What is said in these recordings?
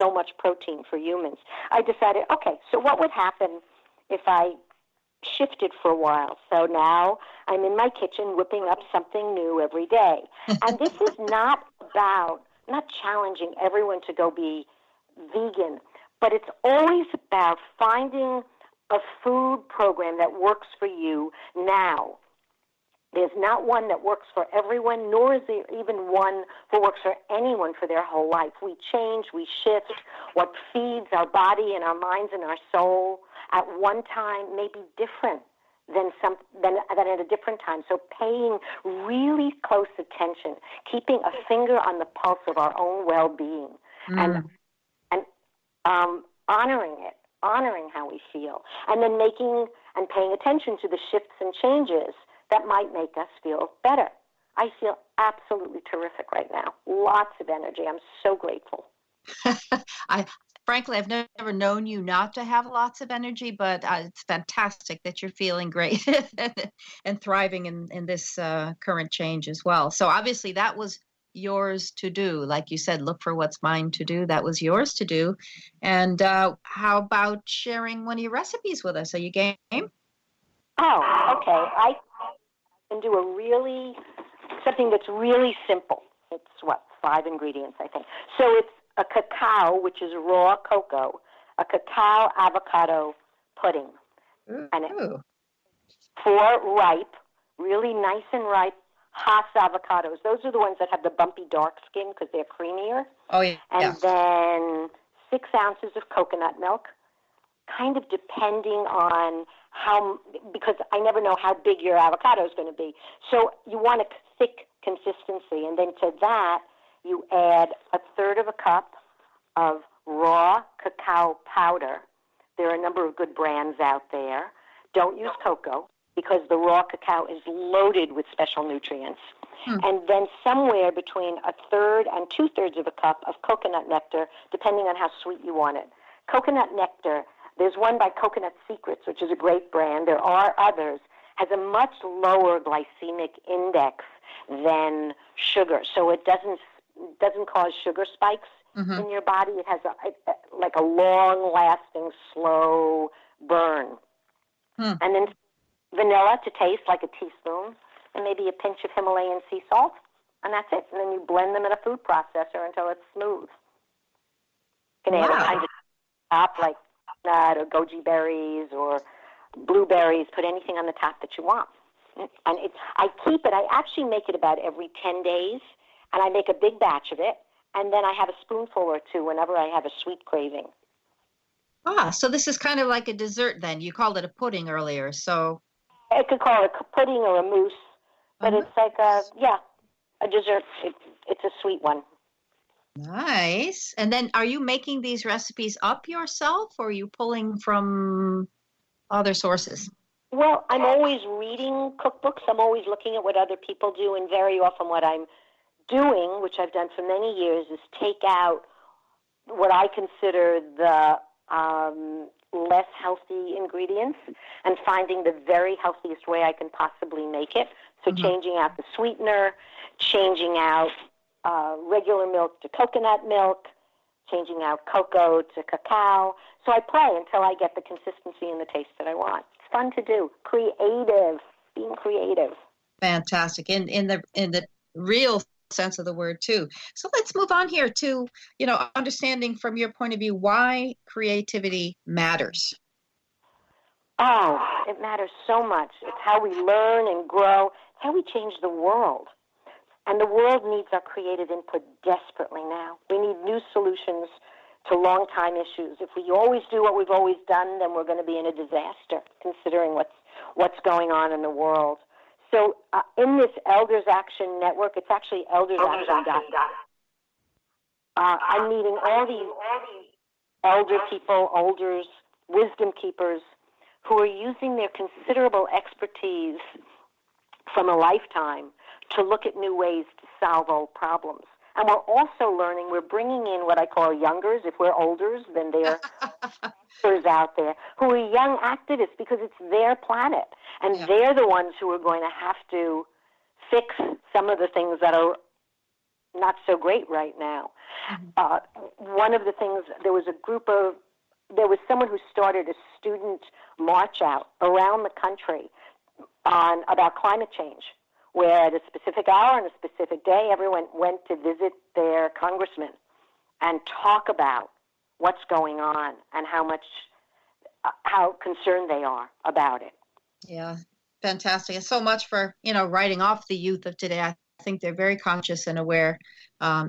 so much protein for humans. I decided, okay, so what would happen if I shifted for a while? So now I'm in my kitchen whipping up something new every day. And this is not challenging everyone to go be vegan, but it's always about finding a food program that works for you now. There's not one that works for everyone, nor is there even one that works for anyone for their whole life. We change, we shift. What feeds our body and our minds and our soul at one time may be different than at a different time. So paying really close attention, keeping a finger on the pulse of our own well-being, and honoring it, honoring how we feel, and then making and paying attention to the shifts and changes that might make us feel better. I feel absolutely terrific right now. Lots of energy. I'm so grateful. Frankly, I've never known you not to have lots of energy, but it's fantastic that you're feeling great and thriving in this current change as well. So obviously that was yours to do. Like you said, look for what's mine to do. That was yours to do. And how about sharing one of your recipes with us? Are you game? Oh, okay. I can do something that's really simple. It's 5 ingredients, I think. So it's a cacao, which is raw cocoa, a cacao avocado pudding. Ooh. And it's 4 ripe, really nice and ripe Hass avocados. Those are the ones that have the bumpy dark skin because they're creamier. Oh, yeah. And then 6 ounces of coconut milk, kind of depending on because I never know how big your avocado is going to be. So you want a thick consistency, and then to that you add 1/3 of a cup of raw cacao powder. There are a number of good brands out there. Don't use cocoa because the raw cacao is loaded with special nutrients. And then somewhere between 1/3 and 2/3 of a cup of coconut nectar, depending on how sweet you want it. Coconut nectar, there's one by Coconut Secrets, which is a great brand. There are others. Has a much lower glycemic index than sugar, so it doesn't cause sugar spikes in your body. It has like a long-lasting, slow burn. And then vanilla to taste, like a teaspoon, and maybe a pinch of Himalayan sea salt, and that's it. And then you blend them in a food processor until it's smooth. You can add a kind of top, like nut or goji berries or blueberries. Put anything on the top that you want. And I actually make it about every 10 days, and I make a big batch of it, and then I have a spoonful or two whenever I have a sweet craving. So this is kind of like a dessert then. You called it a pudding earlier, so. I could call it a pudding or a mousse, but it's like a dessert. It's a sweet one. Nice. And then are you making these recipes up yourself, or are you pulling from other sources? Well, I'm always reading cookbooks. I'm always looking at what other people do, and very often what I'm doing, which I've done for many years, is take out what I consider the less healthy ingredients and finding the very healthiest way I can possibly make it. So changing out the sweetener, changing out regular milk to coconut milk, changing out cocoa to cacao. So I play until I get the consistency and the taste that I want. It's fun to do. Being creative. Fantastic. In the real sense of the word too. So let's move on here to, understanding from your point of view why creativity matters. Oh, it matters so much. It's how we learn and grow. It's how we change the world. And the world needs our creative input desperately now. We need new solutions to long-time issues. If we always do what we've always done, then we're going to be in a disaster, considering what's going on in the world. So in this Elders Action Network, it's actually eldersaction.com. I'm meeting all these elder people, elders, wisdom keepers, who are using their considerable expertise from a lifetime to look at new ways to solve old problems. And we're also learning, we're bringing in what I call youngers. If we're olders, then they're others out there who are young activists because it's their planet. And they're the ones who are going to have to fix some of the things that are not so great right now. One of the things, there was someone who started a student march out around the country about climate change, where at a specific hour and a specific day, everyone went to visit their congressman and talk about what's going on and how concerned they are about it. Yeah, fantastic. And so much for, writing off the youth of today. I think they're very conscious and aware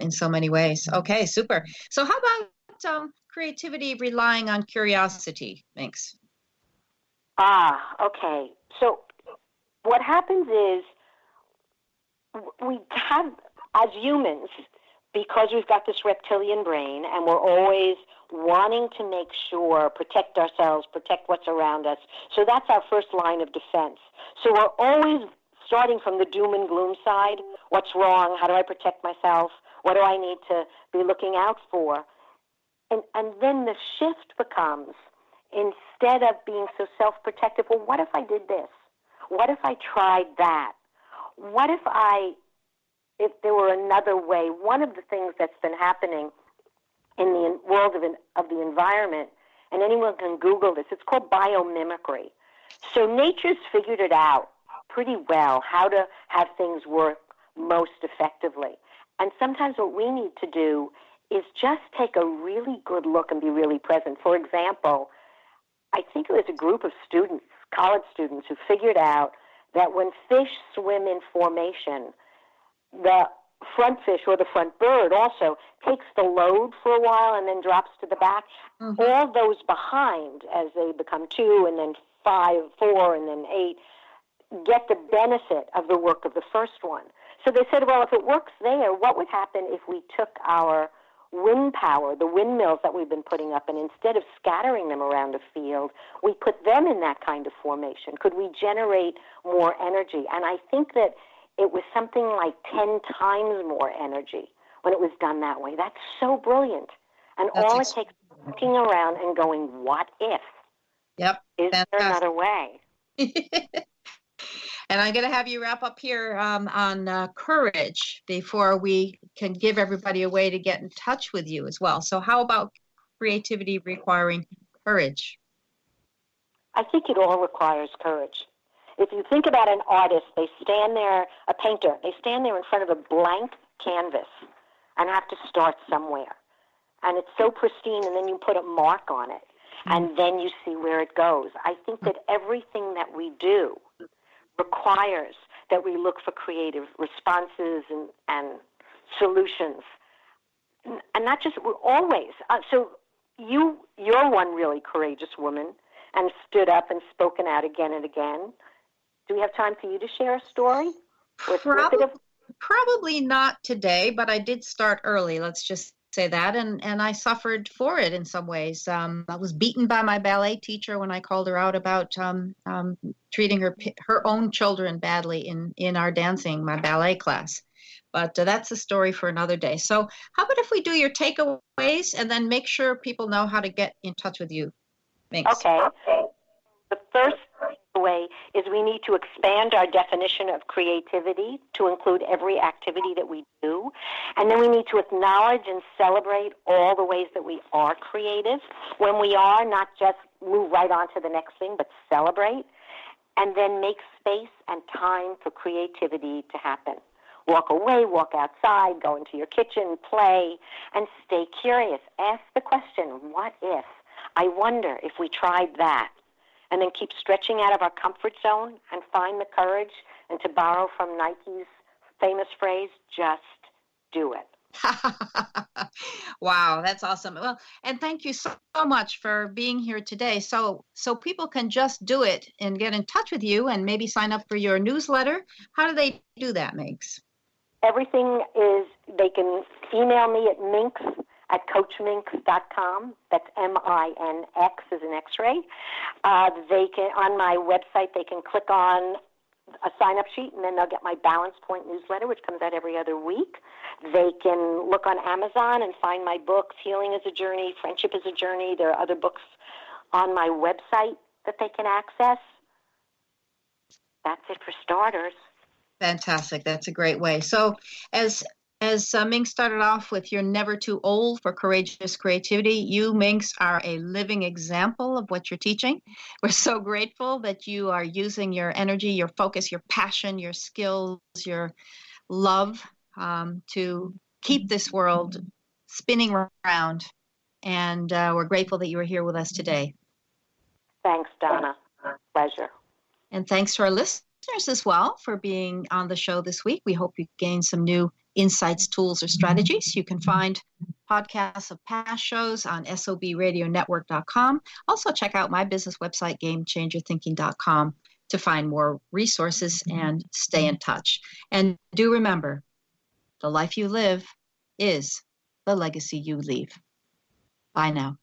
in so many ways. Okay, super. So how about creativity relying on curiosity, Minx? Okay. So what happens is we have, as humans, because we've got this reptilian brain and we're always wanting to make sure, protect ourselves, protect what's around us. So that's our first line of defense. So we're always starting from the doom and gloom side. What's wrong? How do I protect myself? What do I need to be looking out for? And then the shift becomes, instead of being so self-protective, well, what if I did this? What if I tried that? What if there were another way? One of the things that's been happening in the world of the environment, and anyone can Google this, it's called biomimicry. So nature's figured it out pretty well, how to have things work most effectively. And sometimes what we need to do is just take a really good look and be really present. For example, I think it was a group of students, college students, who figured out that when fish swim in formation, the front fish or the front bird also takes the load for a while and then drops to the back. Mm-hmm. All those behind, as they become 2 and then 5, 4, and then 8, get the benefit of the work of the first one. So they said, well, if it works there, what would happen if we took our wind power, the windmills that we've been putting up, and instead of scattering them around a field, we put them in that kind of formation? Could we generate more energy? And I think that it was something like 10 times more energy when it was done that way. That's so brilliant. And all it takes is looking around and going, what if? Yep. Is there another way? And I'm going to have you wrap up here on courage before we can give everybody a way to get in touch with you as well. So how about creativity requiring courage? I think it all requires courage. If you think about an artist, a painter, they stand there in front of a blank canvas and have to start somewhere. And it's so pristine, and then you put a mark on it, and then you see where it goes. I think that everything that we do requires that we look for creative responses and solutions. And not just, always. So you're one really courageous woman and stood up and spoken out again and again. Do we have time for you to share a story? Probably not today, but I did start early, let's just say that, and I suffered for it in some ways. I was beaten by my ballet teacher when I called her out about treating her own children badly in our dancing, my ballet class. But that's a story for another day. So how about if we do your takeaways and then make sure people know how to get in touch with you? Thanks. Okay. The first way is we need to expand our definition of creativity to include every activity that we do. And then we need to acknowledge and celebrate all the ways that we are creative. When we are, not just move right on to the next thing, but celebrate. And then make space and time for creativity to happen. Walk away, walk outside, go into your kitchen, play, and stay curious. Ask the question, what if? I wonder if we tried that. And then keep stretching out of our comfort zone and find the courage. And to borrow from Nike's famous phrase, just do it. Wow, that's awesome. Well, and thank you so much for being here today. So people can just do it and get in touch with you and maybe sign up for your newsletter. How do they do that, Minx? Everything is, they can email me at minx@coachminx.com. That's MINX as an X-ray. They can, on my website, they can click on a sign-up sheet, and then they'll get my Balance Point newsletter, which comes out every other week. They can look on Amazon and find my books, Healing is a Journey, Friendship is a Journey. There are other books on my website that they can access. That's it for starters. Fantastic. That's a great way. So as as Minx started off with, you're never too old for courageous creativity. You, Minx, are a living example of what you're teaching. We're so grateful that you are using your energy, your focus, your passion, your skills, your love to keep this world spinning around. And we're grateful that you were here with us today. Thanks, Donna. Pleasure. And thanks to our listeners as well for being on the show this week. We hope you gained some new insights, tools, or strategies. You can find podcasts of past shows on sobradionetwork.com. Also, check out my business website, gamechangerthinking.com, to find more resources and stay in touch. And do remember, the life you live is the legacy you leave. Bye now.